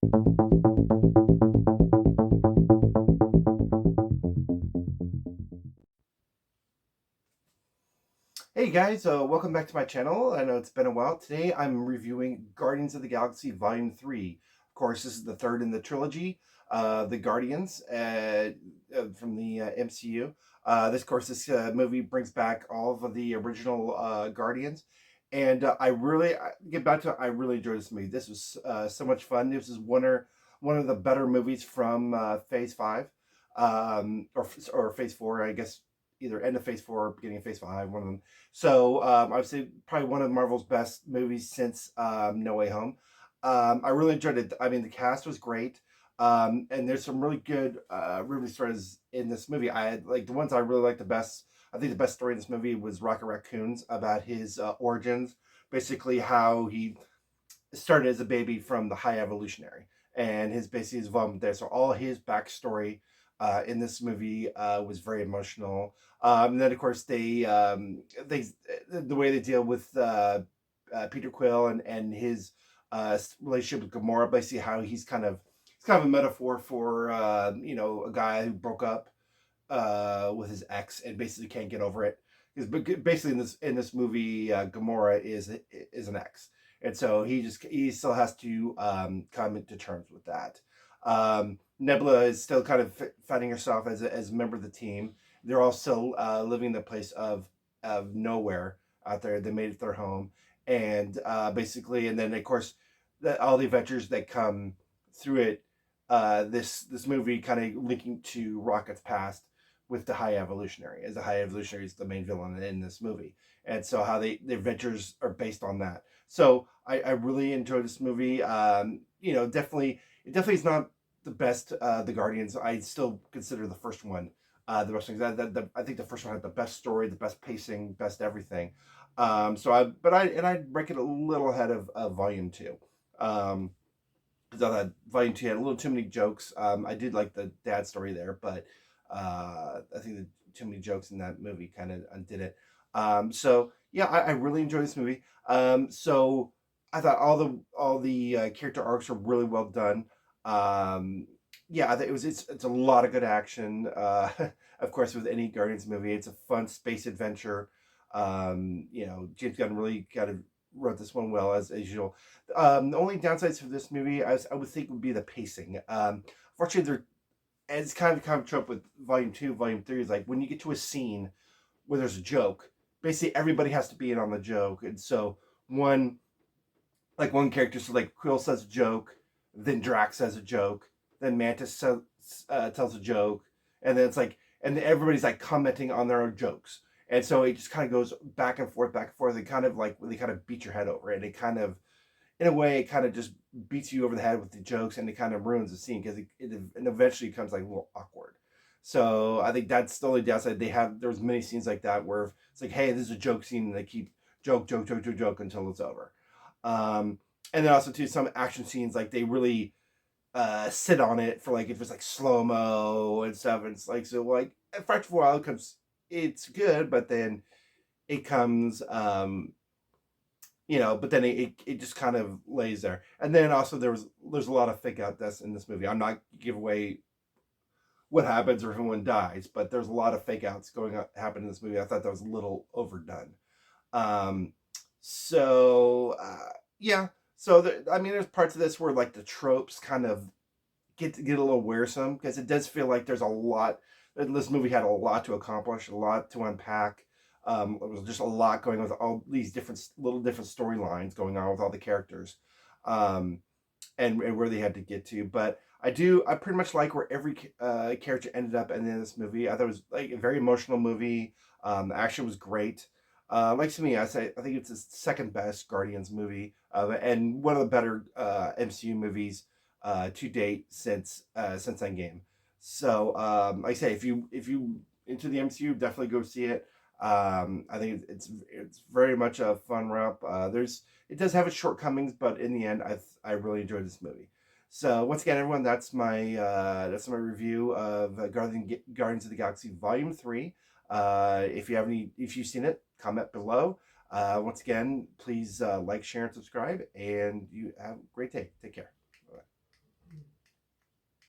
Hey guys, welcome back to my channel. I know it's been a while. Today I'm reviewing Guardians of the Galaxy Volume 3. Of course, this is the third in the trilogy, the Guardians from the MCU. This movie brings back all of the original Guardians. And get back to it, I really enjoyed this movie. This was so much fun. This is one of the better movies from Phase 5, or Phase 4, I guess, either end of Phase 4 or beginning of Phase 5, one of them. So I would say probably one of Marvel's best movies since No Way Home. I really enjoyed it. I mean, the cast was great, and there's some really good Ruby stories in this movie. I had, like, the ones I really liked the best. I think the best story in this movie was Rocket Raccoon's, about his origins, basically how he started as a baby from the High Evolutionary, and his involvement there. So all his backstory in this movie was very emotional. And then of course they the way they deal with Peter Quill and his relationship with Gamora, basically how he's kind of a metaphor for a guy who broke up with his ex and basically can't get over it. Because basically in this movie, Gamora is an ex, and so he still has to come to terms with that. Nebula is still kind of finding herself as a member of the team. They're all still living in the place of nowhere out there. They made it their home, and basically, and then of course, all the adventures that come through it. This movie kind of linking to Rocket's past with the High Evolutionary, as the High Evolutionary is the main villain in this movie, and so how the adventures are based on that. So I really enjoyed this movie. Definitely it definitely is not the best. The Guardians, I still consider the first one the best thing. I think the first one had the best story, the best pacing, best everything. I'd rank it a little ahead of Volume 2. Because I thought Volume 2 had a little too many jokes. I did like the dad story there, but I think the too many jokes in that movie kind of undid it. So yeah, I really enjoyed this movie. So I thought all the character arcs are really well done. Yeah, I think it's a lot of good action. Of course, with any Guardians movie, it's a fun space adventure. James Gunn really kind of wrote this one well, as usual. The only downsides for this movie, I would think, would be the pacing. Fortunately, it's kind of trope with Volume 2, Volume 3 is like when you get to a scene where there's a joke, basically everybody has to be in on the joke, and so one one character, so like Quill says a joke, then Drax says a joke, then tells a joke, and then and everybody's like commenting on their own jokes, and so it just kind of goes back and forth, and kind of like they kind of beat your head over it. It kind of, in a way, it kind of just beats you over the head with the jokes, and it kind of ruins the scene because it and eventually becomes like a little awkward. So I think that's the only downside. There's many scenes like that where it's like, hey, this is a joke scene, and they keep joke until it's over. Um, and then also too, some action scenes, like they really sit on it for, like, if it's like slow mo and stuff. And it's like, so like at Fracture for a while, it's good, but then it comes but then it just kind of lays there. And then also there's a lot of fake out deaths in this movie. I'm not give away what happens or if anyone dies, but there's a lot of fake outs happen in this movie. I thought that was a little overdone. Um, yeah. So I mean, there's parts of this where like the tropes kind of get a little wearisome, because it does feel like there's a lot. This movie had a lot to accomplish, a lot to unpack. It was just a lot going on with all these different storylines going on with all the characters, um, and where they had to get to. But I pretty much like where every character ended up in this movie. I thought it was like a very emotional movie. The action was great. Like, to me, I think it's the second best Guardians movie, and one of the better MCU movies to date since Endgame. So, like I say, if you into the MCU, definitely go see it. I think it's very much a fun romp. It does have its shortcomings, but in the end, I really enjoyed this movie. So once again, everyone, that's my review of Guardians of the Galaxy Volume 3. If you've seen it, comment below. Once again, please like, share, and subscribe. And you have a great day. Take care.